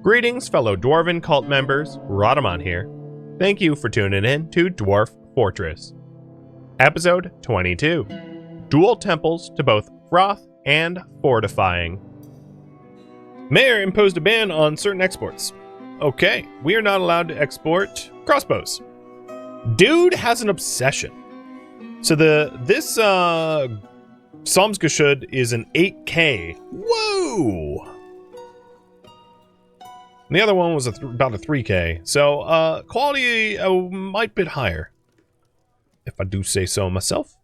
Greetings, fellow Dwarven cult members. Rodamon here. Thank you for tuning in to Dwarf Fortress. Episode 22. Dual temples to both Froth and Fortifying. Mayor imposed a ban on certain exports. Okay, we are not allowed to export crossbows. Dude has an obsession. So this Samsgeshud is an 8K. Whoa! And the other one was about a 3K. So quality might bit higher, if I do say so myself.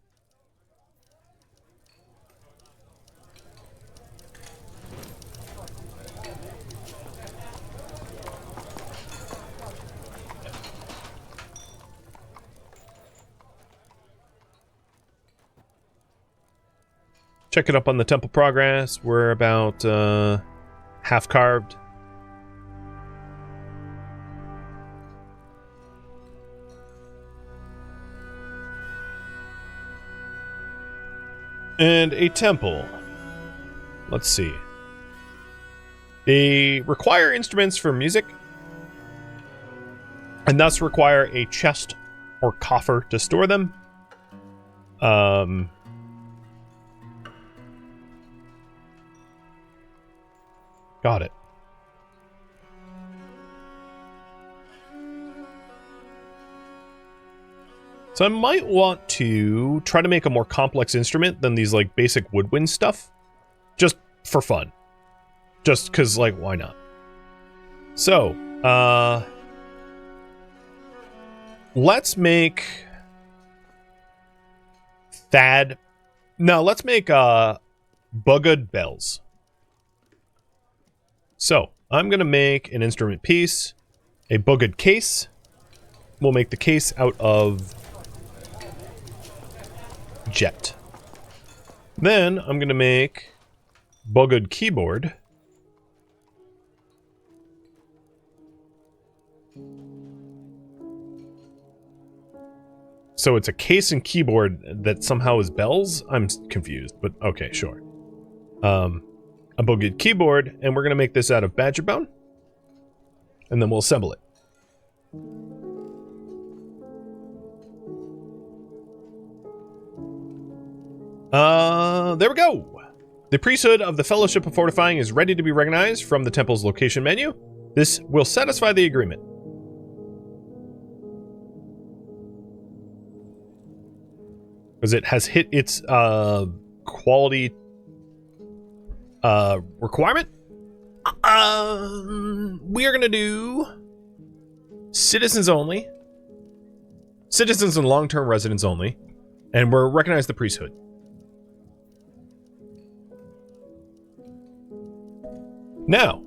Check it up on the temple progress. We're about half carved. And a temple. Let's see. They require instruments for music, and thus require a chest or coffer to store them. Got it. So I might want to try to make a more complex instrument than these like basic woodwind stuff. Just for fun. Just cause like, why not? So, let's make let's make bugged bells. So, I'm gonna make an instrument piece, a bugged case. We'll make the case out of jet. Then I'm gonna make bugged keyboard. So it's a case and keyboard that somehow is bells? I'm confused, but okay, sure. A bugged keyboard, and we're gonna make this out of badger bone. And then we'll assemble it. There we go. The priesthood of the Fellowship of Fortifying is ready to be recognized from the temple's location menu. This will satisfy the agreement. Because it has hit its quality requirement. We are gonna do citizens only. Citizens and long-term residents only. And we're recognize the priesthood. Now,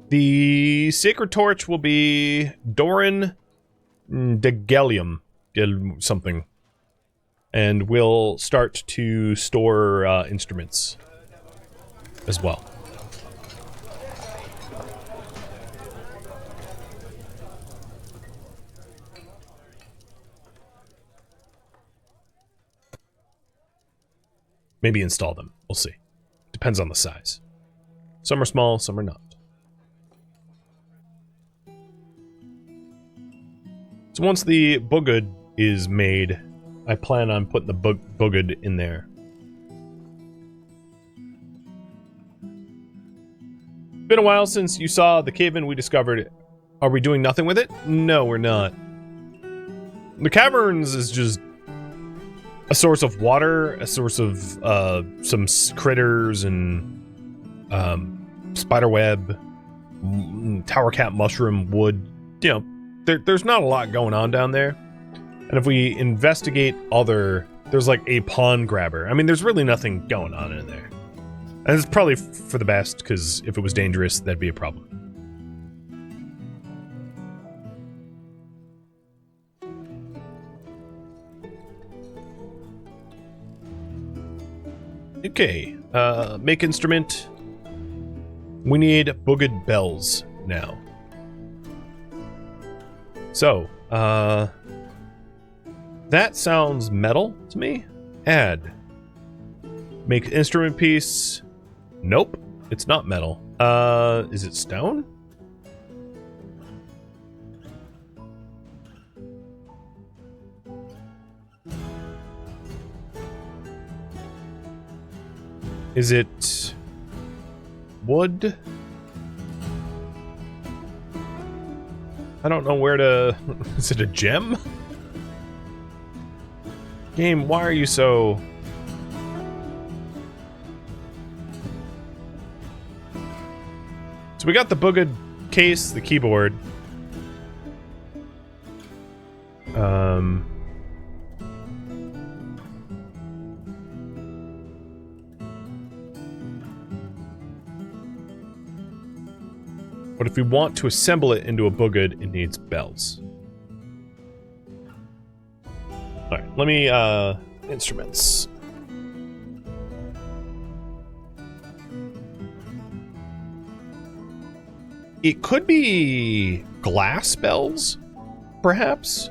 the sacred torch will be Doran Degelium, something. And we'll start to store instruments as well. Maybe install them. We'll see. Depends on the size. Some are small, some are not. So once the bugged is made, I plan on putting the bugged in there. Been a while since you saw the cave-in we discovered. Are we doing nothing with it? No, we're not. The caverns is just a source of water, a source of some critters and spider web, tower cat mushroom, wood. You know, there's not a lot going on down there. And if we investigate there's like a pawn grabber. I mean, there's really nothing going on in there. And it's probably for the best, because if it was dangerous, that'd be a problem. Okay, make instrument. We need bugged bells now. So, that sounds metal to me. Add. Make instrument piece. Nope. It's not metal. Is it stone? Is it wood? I don't know where to... Is it a gem? Game, why are you so... So we got the booged case, the keyboard. But if we want to assemble it into a booged, it needs bells. Alright, let me, instruments. It could be glass bells, perhaps?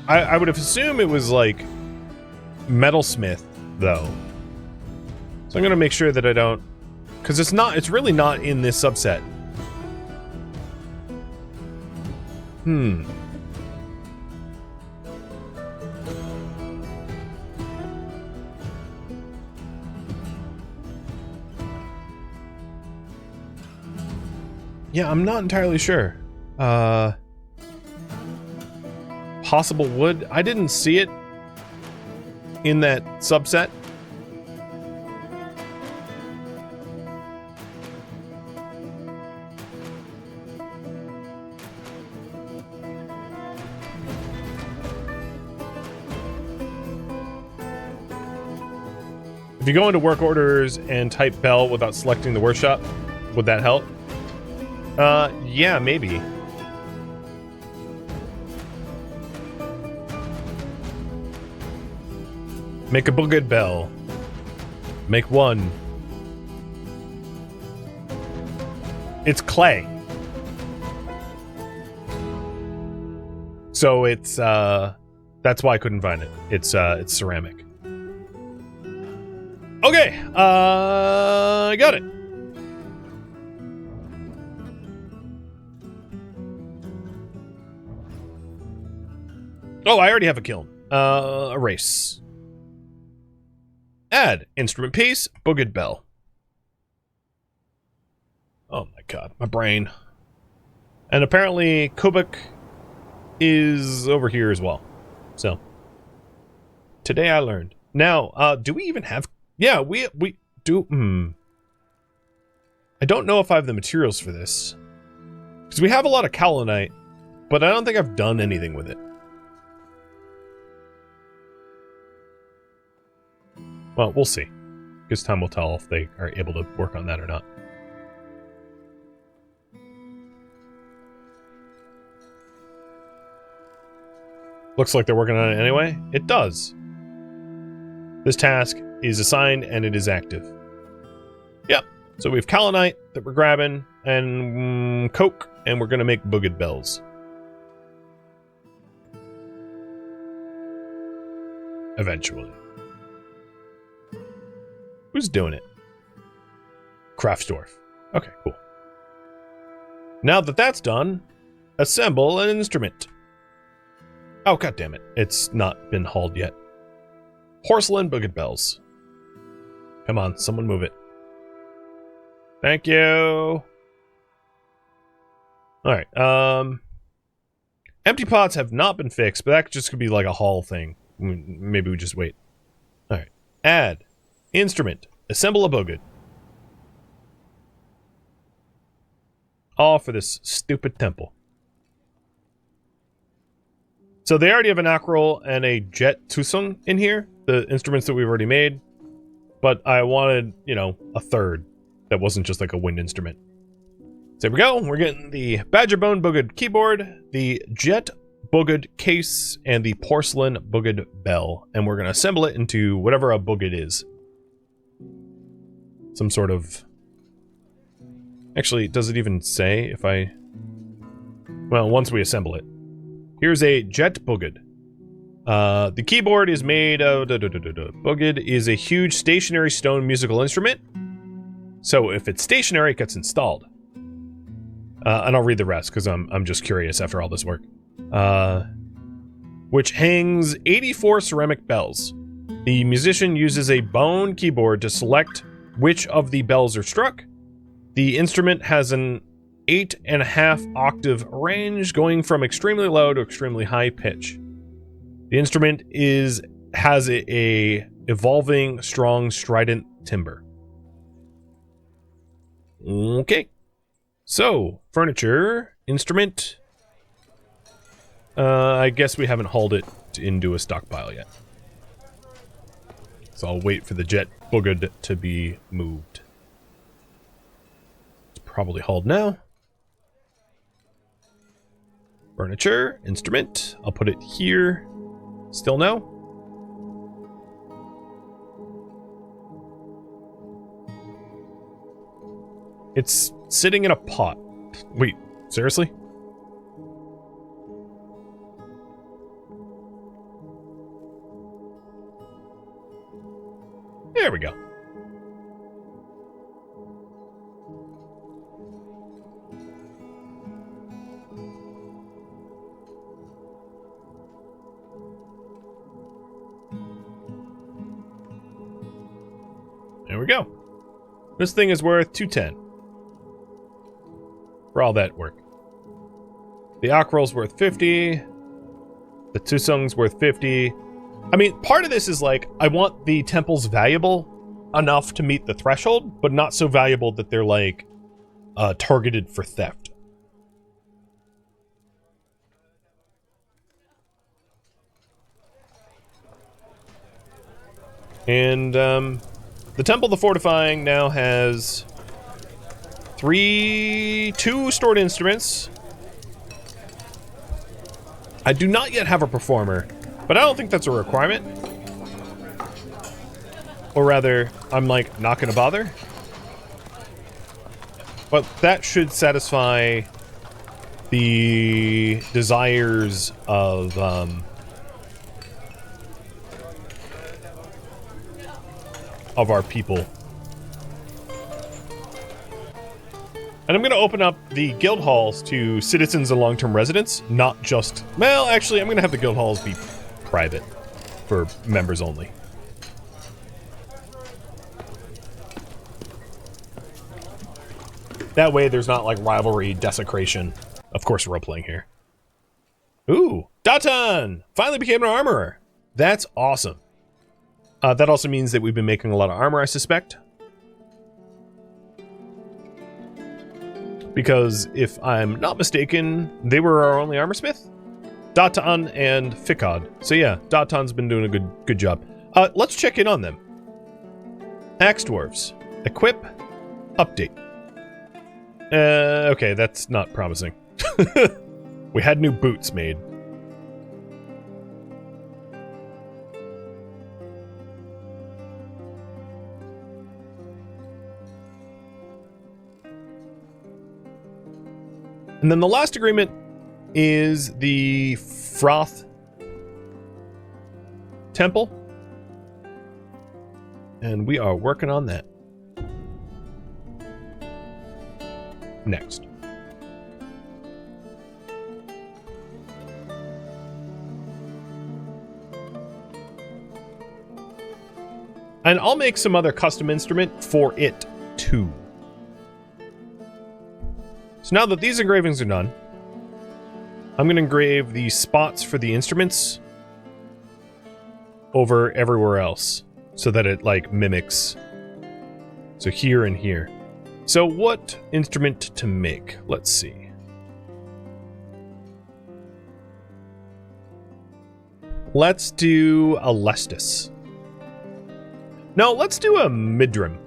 I would have assumed it was, like, metalsmith, though. So I'm gonna make sure that I don't... Because it's really not in this subset. Yeah, I'm not entirely sure. Possible wood? I didn't see it in that subset. If you go into work orders and type bell without selecting the workshop, would that help? Yeah, maybe. Make a booged bell. Make one. It's clay. So it's, that's why I couldn't find it. It's ceramic. Okay, I got it. Oh, I already have a kiln. Erase. Add instrument piece, booged bell. Oh my god, my brain. And apparently Kubik is over here as well. So today I learned. Now, do we even have... Yeah, we do... I don't know if I have the materials for this. Because we have a lot of kaolinite, but I don't think I've done anything with it. Well, we'll see. Because time will tell if they are able to work on that or not. Looks like they're working on it anyway. It does. This task is assigned and it is active. Yep. So we have kaolinite that we're grabbing and coke, and we're going to make booged bells. Eventually. Who's doing it? Craftsdwarf. Okay, cool. Now that that's done, assemble an instrument. Oh, god damn it. It's not been hauled yet. Porcelain booged bells. Come on, someone move it. Thank you. Alright, empty pots have not been fixed, but that just could be like a haul thing. Maybe we just wait. Alright. Add. Instrument. Assemble a booged. All for this stupid temple. So they already have an acroll and a jet tusung in here, the instruments that we've already made. But I wanted, you know, a third that wasn't just like a wind instrument. So here we go. We're getting the badger bone booged keyboard, the jet booged case, and the porcelain booged bell. And we're going to assemble it into whatever a booged is. Some sort of... Actually, does it even say if I... Well, once we assemble it. Here's a jet booged. The keyboard is made of... Bugid is a huge stationary stone musical instrument. So if it's stationary, it gets installed. And I'll read the rest, because I'm just curious after all this work. Which hangs 84 ceramic bells. The musician uses a bone keyboard to select which of the bells are struck. The instrument has an 8.5 octave range, going from extremely low to extremely high pitch. The instrument has a evolving, strong, strident timbre. Okay. So, furniture, instrument. I guess we haven't hauled it into a stockpile yet. So I'll wait for the jet booged to be moved. It's probably hauled now. Furniture, instrument. I'll put it here. Still no? It's sitting in a pot. Wait, seriously? There we go. There we go. This thing is worth 210. For all that work. The Aquarel's worth 50. The Tusung's worth 50. I mean, part of this is like, I want the temples valuable enough to meet the threshold, but not so valuable that they're like, targeted for theft. And, the Temple of the Fortifying now has two stored instruments. I do not yet have a performer, but I don't think that's a requirement. Or rather, I'm like, not gonna bother. But that should satisfy the desires of, our people. And I'm going to open up the guild halls to citizens and long-term residents, not just... Well, actually, I'm going to have the guild halls be private for members only. That way there's not, like, rivalry, desecration. Of course, role-playing here. Ooh, Datan! Finally became an armorer. That's awesome. That also means that we've been making a lot of armor, I suspect. Because if I'm not mistaken, they were our only armor smith? Datan and Fikad. So yeah, Datan's been doing a good job. Let's check in on them. Axe Dwarves. Equip. Update. Okay, that's not promising. We had new boots made. And then the last agreement is the Froth Temple. And we are working on that. Next. And I'll make some other custom instrument for it too. So now that these engravings are done, I'm going to engrave the spots for the instruments over everywhere else so that it like mimics. So here and here. So what instrument to make? Let's see. Let's do a Lestis. No, let's do a Midrim.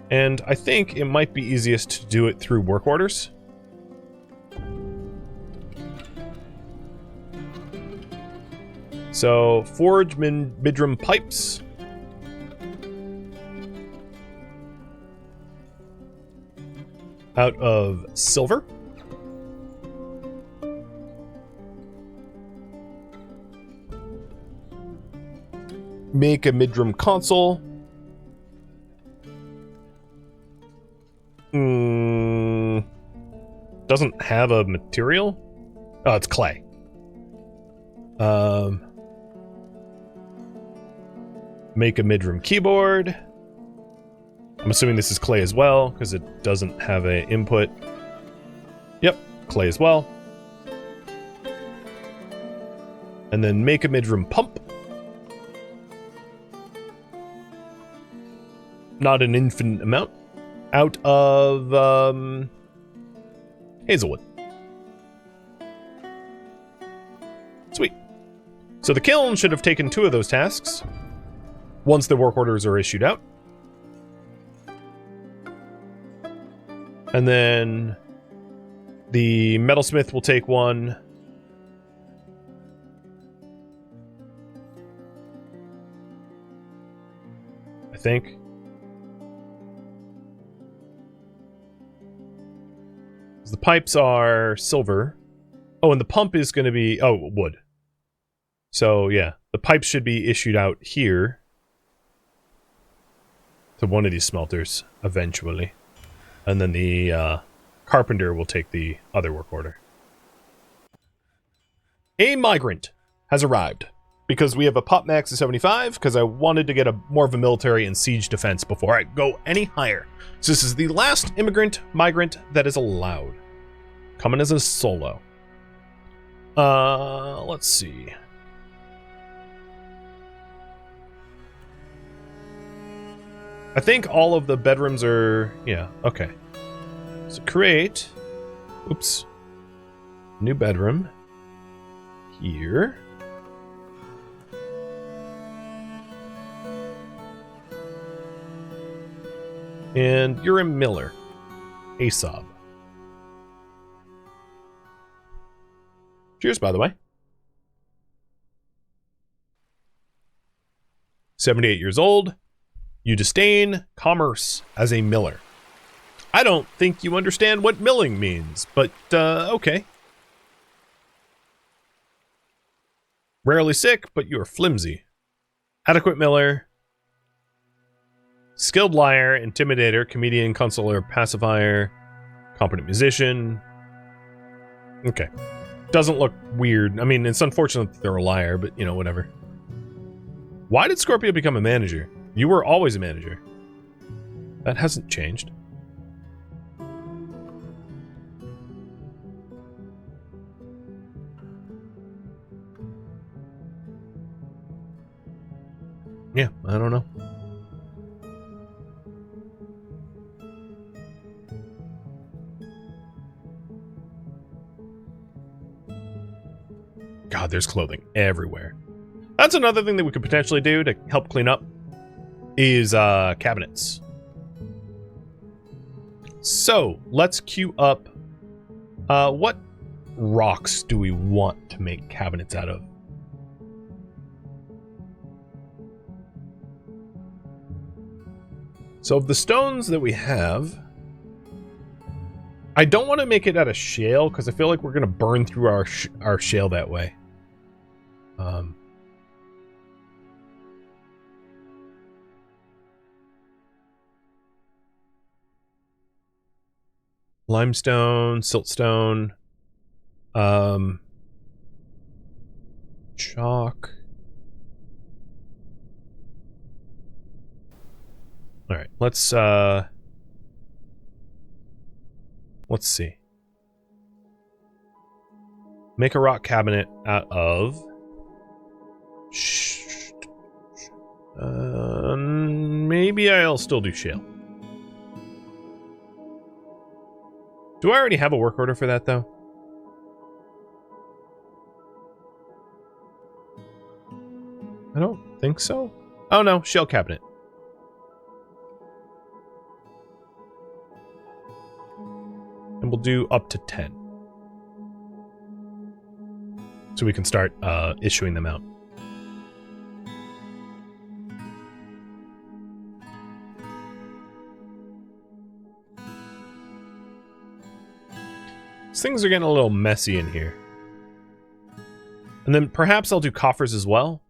And I think it might be easiest to do it through work orders. So, forge Midrim pipes. Out of silver. Make a mid-room console. Doesn't have a material? Oh, it's clay. Make a mid-room keyboard. I'm assuming this is clay as well, because it doesn't have an input. Yep, clay as well. And then make a mid-room pump. Not an infinite amount. Out of hazelwood. Sweet. So the kiln should have taken 2 of those tasks once the work orders are issued out. And then the metalsmith will take 1. I think. The pipes are silver. Oh, and the pump is going to be... Oh, wood. So, yeah. The pipes should be issued out here to one of these smelters, eventually. And then the carpenter will take the other work order. A migrant has arrived. Because we have a pop max of 75, because I wanted to get more of a military and siege defense before I go any higher. So this is the last migrant that is allowed. Coming as a solo. Let's see. I think all of the bedrooms are... Yeah, okay. So create... Oops. New bedroom. Here. And you're a miller. Asob. Cheers, by the way. 78 years old. You disdain commerce as a miller. I don't think you understand what milling means, but, okay. Rarely sick, but you are flimsy. Adequate miller. Skilled liar, intimidator, comedian, consular, pacifier, competent musician. Okay. Doesn't look weird. I mean, it's unfortunate that they're a liar, but, you know, whatever. Why did Scorpio become a manager? You were always a manager. That hasn't changed. Yeah, I don't know. God, there's clothing everywhere. That's another thing that we could potentially do to help clean up is cabinets. So let's queue up. What rocks do we want to make cabinets out of? So of the stones that we have, I don't want to make it out of shale because I feel like we're going to burn through our shale that way. Limestone, siltstone, chalk. All right, let's see. Make a rock cabinet out of maybe I'll still do shale. Do I already have a work order for that, though? I don't think so. Oh, no. Shell cabinet. And we'll do up to 10. So we can start issuing them out. Things are getting a little messy in here. And then perhaps I'll do coffers as well.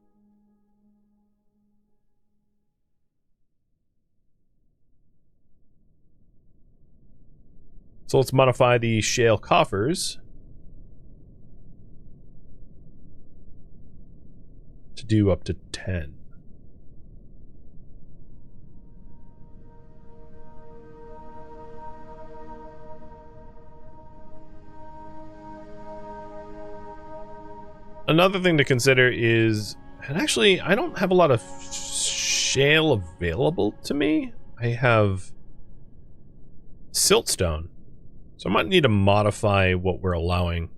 So let's modify the shale coffers to do up to 10. Another thing to consider is, and actually I don't have a lot of shale available to me. I have siltstone, so I might need to modify what we're allowing.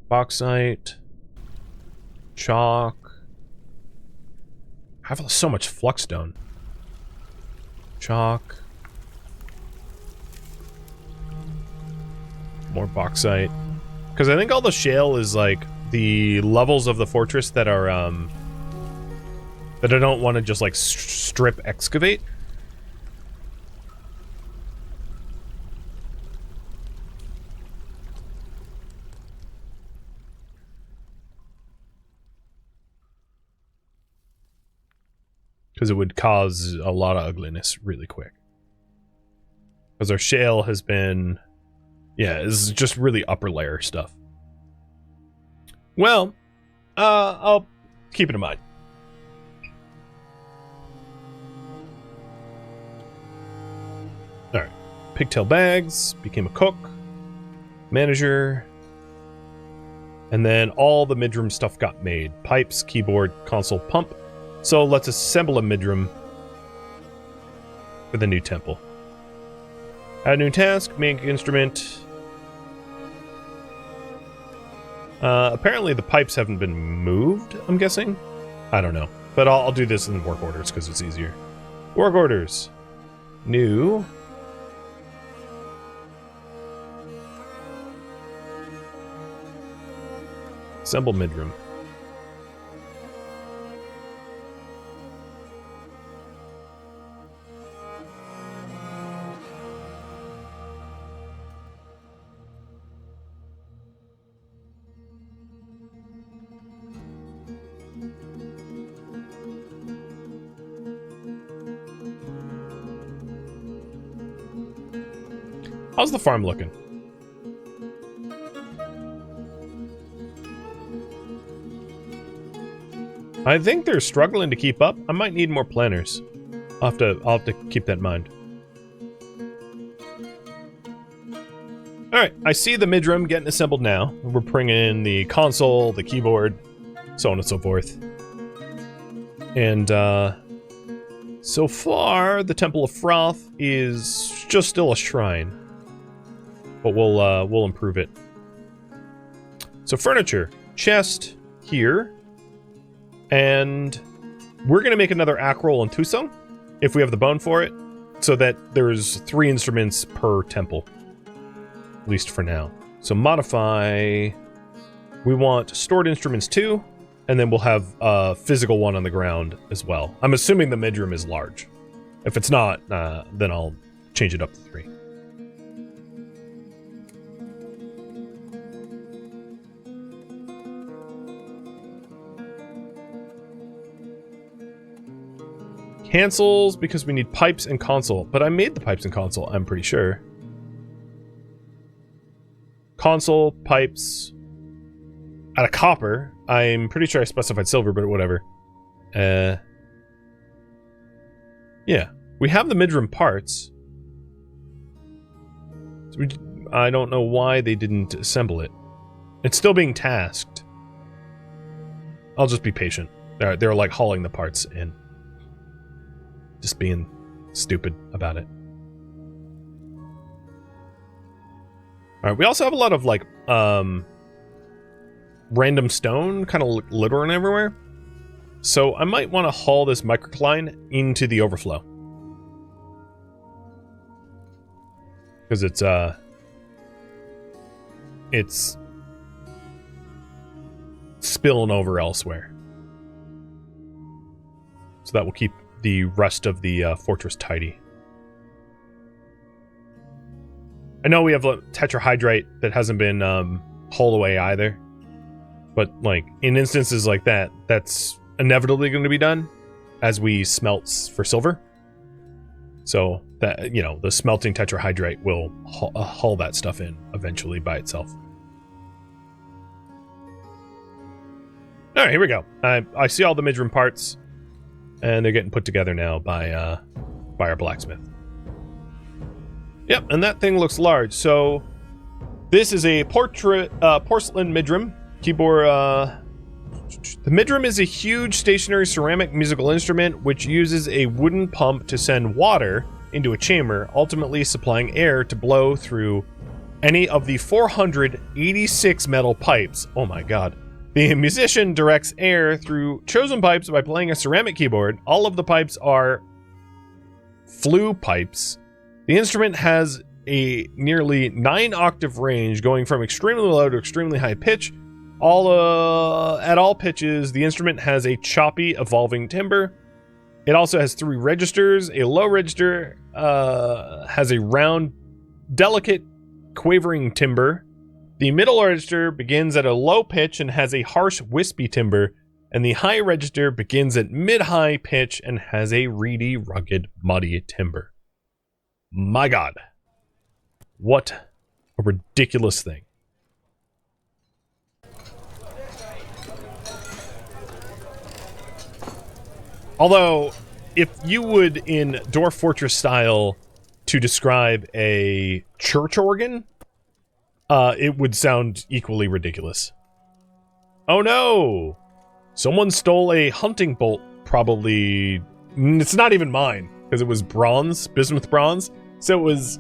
Bauxite, chalk. I have so much fluxstone. Chalk. More bauxite. Because I think all the shale is like the levels of the fortress that are that I don't want to just like strip excavate. Because it would cause a lot of ugliness really quick. Because our shale has been, yeah, it's just really upper layer stuff. Well, I'll keep it in mind. Alright. Pigtail bags, became a cook, manager, and then all the midroom stuff got made. Pipes, keyboard, console, pump. So let's assemble a midroom for the new temple. Add new task, make instrument. Apparently the pipes haven't been moved, I'm guessing. I don't know. But I'll do this in work orders because it's easier. Work orders. New. Assemble midroom. How's the farm looking? I think they're struggling to keep up. I might need more planners. I'll have to keep that in mind. Alright, I see the midroom getting assembled now. We're bringing in the console, the keyboard, so on and so forth. And, so far, the Temple of Froth is just still a shrine. But we'll improve it. So furniture, chest here, and we're gonna make another Acroll and Tusung if we have the bone for it, so that there's 3 instruments per temple, at least for now. So modify. We want stored instruments 2, and then we'll have a physical one on the ground as well. I'm assuming the midroom is large. If it's not, then I'll change it up to 3. Cancels because we need pipes and console. But I made the pipes and console, I'm pretty sure. Console, pipes. Out of copper. I'm pretty sure I specified silver, but whatever. Yeah. We have the midroom parts. So I don't know why they didn't assemble it. It's still being tasked. I'll just be patient. They're like hauling the parts in. Just being stupid about it. Alright, we also have a lot of, like, random stone kind of littering everywhere. So I might want to haul this microcline into the overflow. Because it's spilling over elsewhere. So that will keep the rest of the fortress tidy. I know we have tetrahydrite that hasn't been hauled away either. But, like, in instances like that, that's inevitably going to be done as we smelt for silver. So that, you know, the smelting tetrahydrite will hull that stuff in eventually by itself. All right, here we go. I see all the midram parts, and they're getting put together now by our blacksmith. Yep, and that thing looks large. So this is a porcelain midram keyboard. The midram is a huge stationary ceramic musical instrument which uses a wooden pump to send water into a chamber, ultimately supplying air to blow through any of the 486 metal pipes. Oh my god. The musician directs air through chosen pipes by playing a ceramic keyboard. All of the pipes are flue pipes. The instrument has a nearly 9-octave range, going from extremely low to extremely high pitch. At all pitches, the instrument has a choppy, evolving timbre. It also has 3 registers. A low register has a round, delicate, quavering timbre. The middle register begins at a low pitch and has a harsh, wispy timbre, and the high register begins at mid-high pitch and has a reedy, rugged, muddy timbre. My god. What a ridiculous thing. Although, if you would, in Dwarf Fortress style, to describe a church organ, it would sound equally ridiculous. Oh no! Someone stole a hunting bolt, probably... It's not even mine, because it was bronze, bismuth bronze, so it was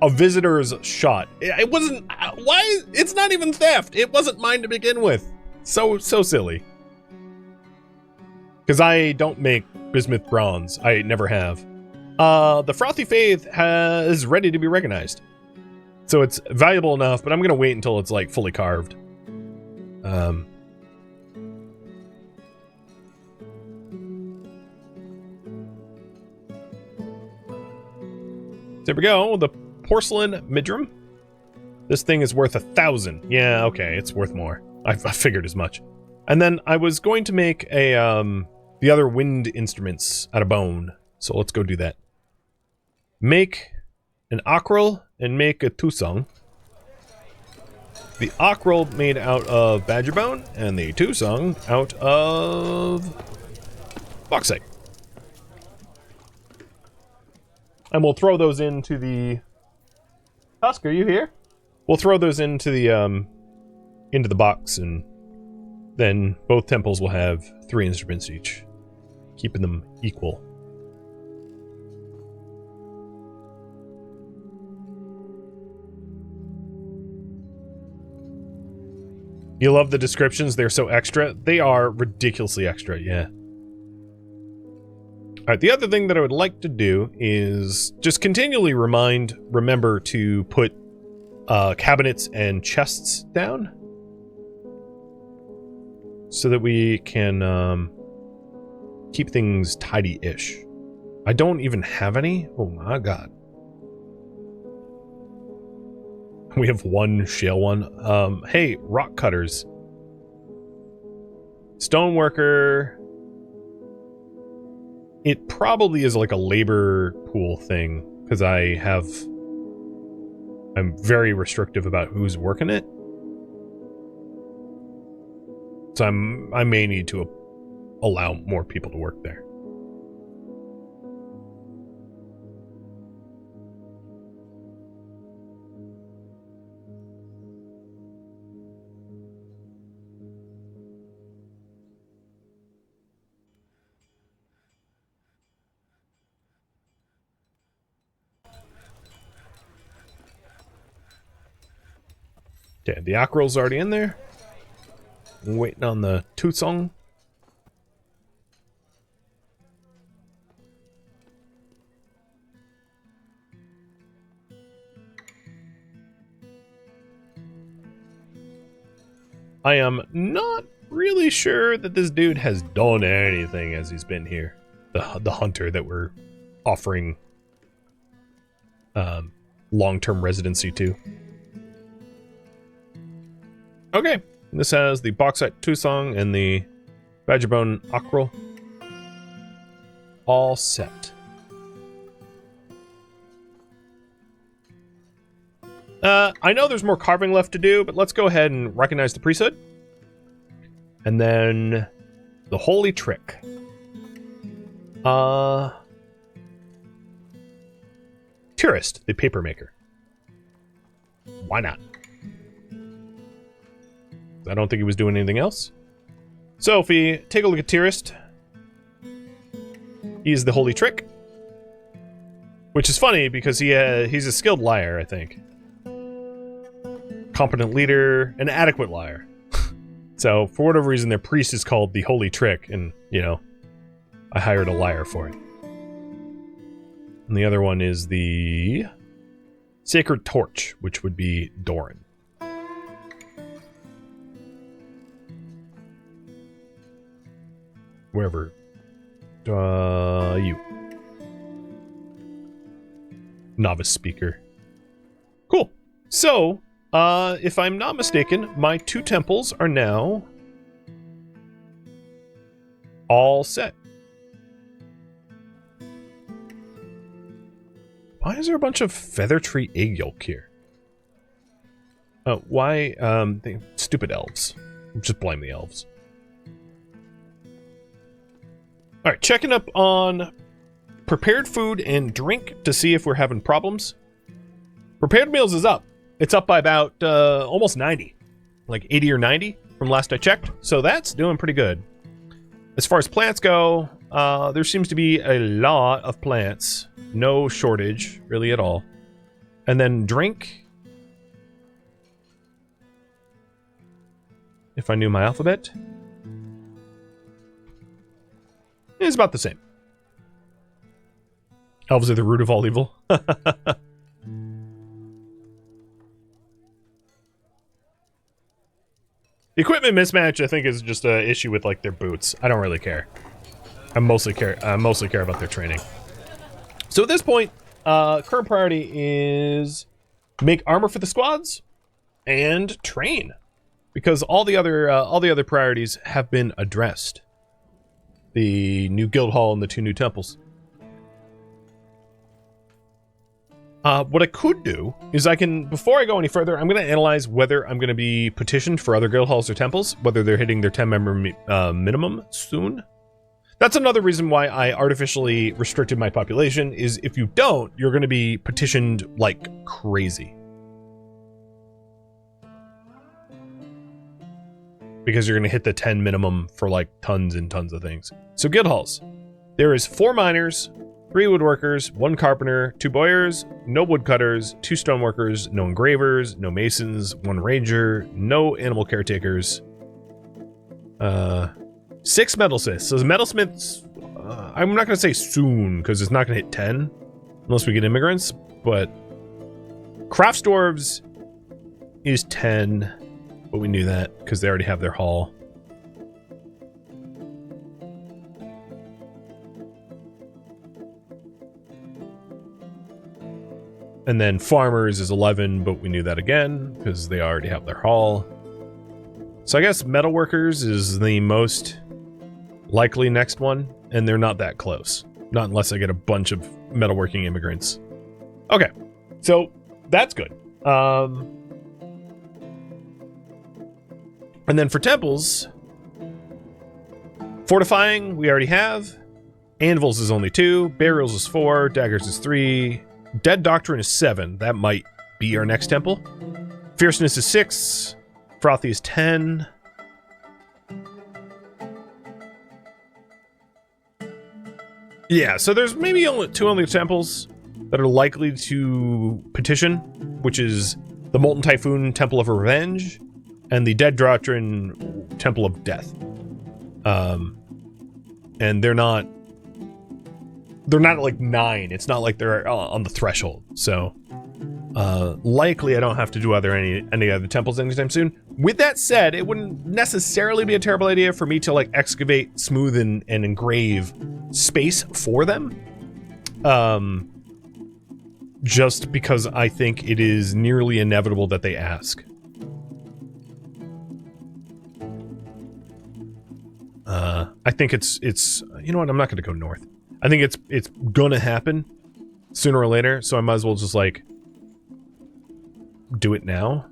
a visitor's shot. It wasn't... Why? It's not even theft! It wasn't mine to begin with. So silly. Because I don't make bismuth bronze. I never have. The Frothy Faith is ready to be recognized. So it's valuable enough, but I'm going to wait until it's, like, fully carved. There we go. The porcelain midram. This thing is worth 1,000. Yeah, okay, it's worth more. I figured as much. And then I was going to make a, the other wind instruments out of bone. So let's go do that. Make an aquarel and make a tusong. The aquarel made out of badger bone and the tusong out of bauxite. And we'll throw those into the... Tusk, are you here? We'll throw those into the box, and then both temples will have 3 instruments each, keeping them equal. You love the descriptions? They're so extra. They are ridiculously extra, yeah. Alright, the other thing that I would like to do is just continually remember to put cabinets and chests down so that we can keep things tidy-ish. I don't even have any? Oh my god. We have 1 shale one. Hey, rock cutters. Stoneworker. It probably is like a labor pool thing, because I'm very restrictive about who's working it. So I may need to allow more people to work there. Okay, the aquarel's already in there. I'm waiting on the tusong. I am not really sure that this dude has done anything as he's been here. The hunter that we're offering long-term residency to. Okay, this has the bauxite tusong and the badgerbone aquarel all set. I know there's more carving left to do, but let's go ahead and recognize the priesthood. And then the holy trick. Tourist, the paper maker. Why not? I don't think he was doing anything else. So if we take a look at Tourist, he's the holy trick. Which is funny because he's a skilled liar, I think. Competent leader, an adequate liar. So for whatever reason, their priest is called the holy trick, and, you know, I hired a liar for it. And the other one is the sacred torch, which would be Doran. Wherever. You. Novice speaker. Cool. So, if I'm not mistaken, my 2 temples are now all set. Why is there a bunch of feather tree egg yolk here? Oh, why? Stupid elves. Just blame the elves. Alright, checking up on prepared food and drink to see if we're having problems. Prepared meals is up. It's up by about almost 90. Like 80 or 90 from last I checked. So that's doing pretty good. As far as plants go, there seems to be a lot of plants. No shortage, really, at all. And then drink. If I knew my alphabet. It's about the same. Elves are the root of all evil. The equipment mismatch, I think, is just an issue with, like, their boots. I don't really care. I mostly care about their training. So at this point, current priority is make armor for the squads and train, because all the other priorities have been addressed. The new guild hall and the 2 new temples. What I could do is before I go any further, I'm going to analyze whether I'm going to be petitioned for other guild halls or temples, whether they're hitting their 10-member minimum soon. That's another reason why I artificially restricted my population, is if you don't, you're going to be petitioned like crazy. Because you're going to hit the 10 minimum for like tons and tons of things. So guild halls. There is 4 miners, 3 woodworkers, 1 carpenter, 2 bowyers, no woodcutters, 2 stoneworkers, no engravers, no masons, 1 ranger, no animal caretakers, 6 metalsmiths. So the metalsmiths, I'm not going to say soon, because it's not going to hit 10, unless we get immigrants, but crafts dwarves is 10, but we knew that, because they already have their hall. And then farmers is 11, but we knew that again, because they already have their hall. So I guess metalworkers is the most likely next one, and they're not that close. Not unless I get a bunch of metalworking immigrants. Okay, so that's good. And then for temples, fortifying we already have. Anvils is only 2, burials is 4, daggers is 3, dead doctrine is 7. That might be our next temple. Fierceness is 6, frothy is 10. Yeah, so there's maybe only 2 other temples that are likely to petition, which is the Molten Typhoon Temple of Revenge and the Dead Doctrine Temple of Death. And they're not like 9. It's not like they're on the threshold. So likely I don't have to do any other temples anytime soon. With that said, it wouldn't necessarily be a terrible idea for me to like excavate, smooth, and engrave space for them. Just because I think it is nearly inevitable that they ask. I think it's you know what, I'm not going to go north. I think it's gonna happen sooner or later, so I might as well just like do it now.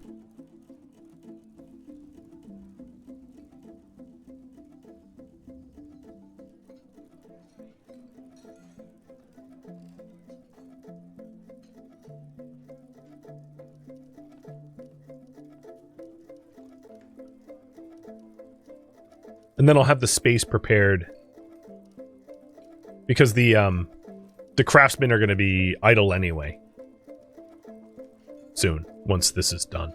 And then I'll have the space prepared because the craftsmen are going to be idle anyway. Soon, once this is done.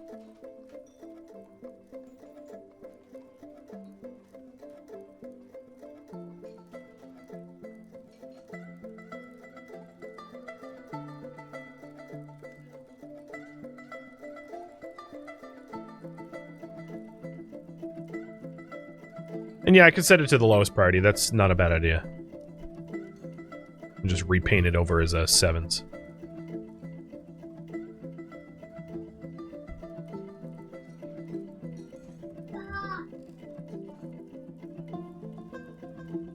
And yeah, I can set it to the lowest priority. That's not a bad idea. And just repaint it over as 7s.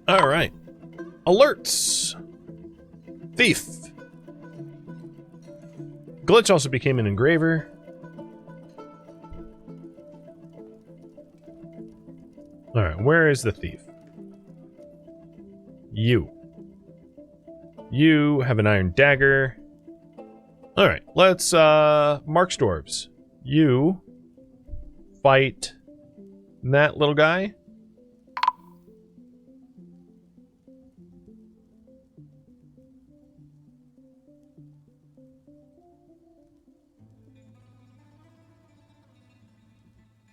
All right. Alerts. Thief. Glitch also became an engraver. All right, where is the thief? You. You have an iron dagger. All right, let's Mark's Dwarves. You fight that little guy.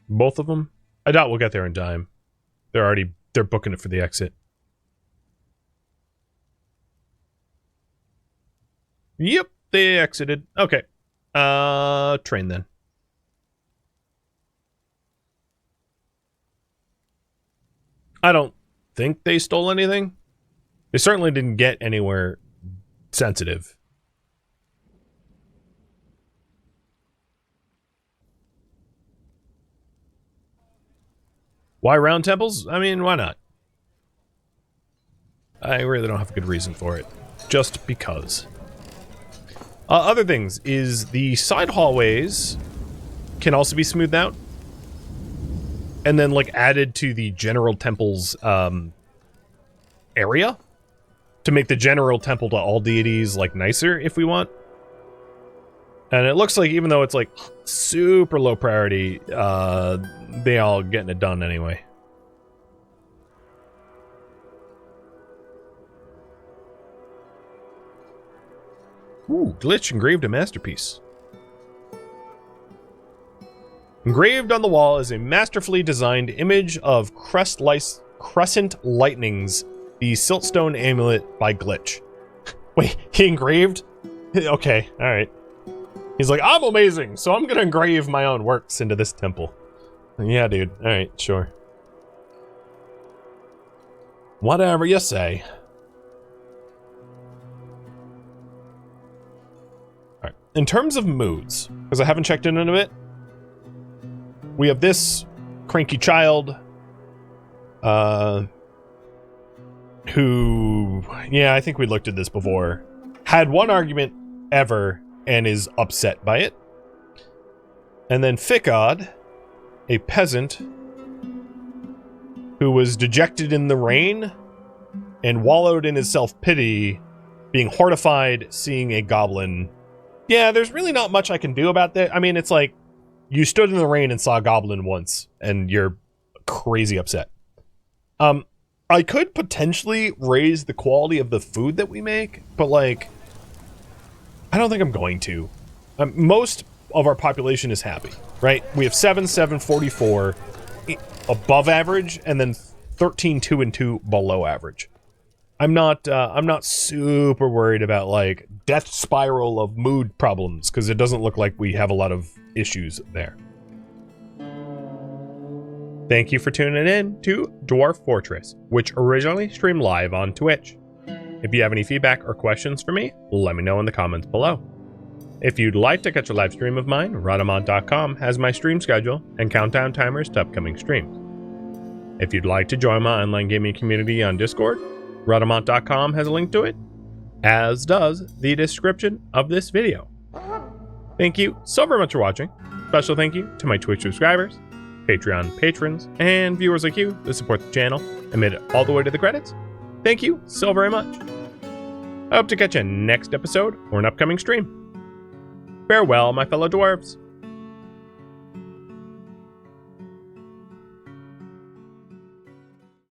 Both of them? I doubt we'll get there in time. They're booking it for the exit. Yep, they exited. Okay. Train then. I don't think they stole anything. They certainly didn't get anywhere sensitive. Why round temples? I mean, why not? I really don't have a good reason for it. Just because. Other things is the side hallways can also be smoothed out. And then, like, added to the general temple's area. To make the general temple to all deities, like, nicer if we want. And it looks like even though it's, like, super low priority, they all getting it done anyway. Ooh, Glitch engraved a masterpiece. Engraved on the wall is a masterfully designed image of crescent lightnings, the siltstone amulet by Glitch. Wait, he engraved? Okay, alright. He's like, I'm amazing, so I'm gonna engrave my own works into this temple. Yeah, dude. Alright, sure. Whatever you say. Alright, in terms of moods, because I haven't checked in a bit, we have this cranky child, who, yeah, I think we looked at this before, had one argument ever and is upset by it. And then Ficod, a peasant who was dejected in the rain and wallowed in his self-pity, being horrified seeing a goblin. Yeah, there's really not much I can do about that. I mean, it's like, you stood in the rain and saw a goblin once, and you're crazy upset. I could potentially raise the quality of the food that we make, but, like, I don't think I'm going to. Most of our population is happy, right? We have 7, 7, 44 above average, and then 13, 2, and 2 below average. I'm not super worried about, like, death spiral of mood problems, because it doesn't look like we have a lot of issues there. Thank you for tuning in to Dwarf Fortress, which originally streamed live on Twitch. If you have any feedback or questions for me, let me know in the comments below. If you'd like to catch a live stream of mine, Rhodamont.com has my stream schedule and countdown timers to upcoming streams. If you'd like to join my online gaming community on Discord, Rhodamont.com has a link to it, as does the description of this video. Thank you so very much for watching. Special thank you to my Twitch subscribers, Patreon patrons, and viewers like you that support the channel and made it all the way to the credits. Thank you so very much. I hope to catch you next episode or an upcoming stream. Farewell, my fellow dwarves.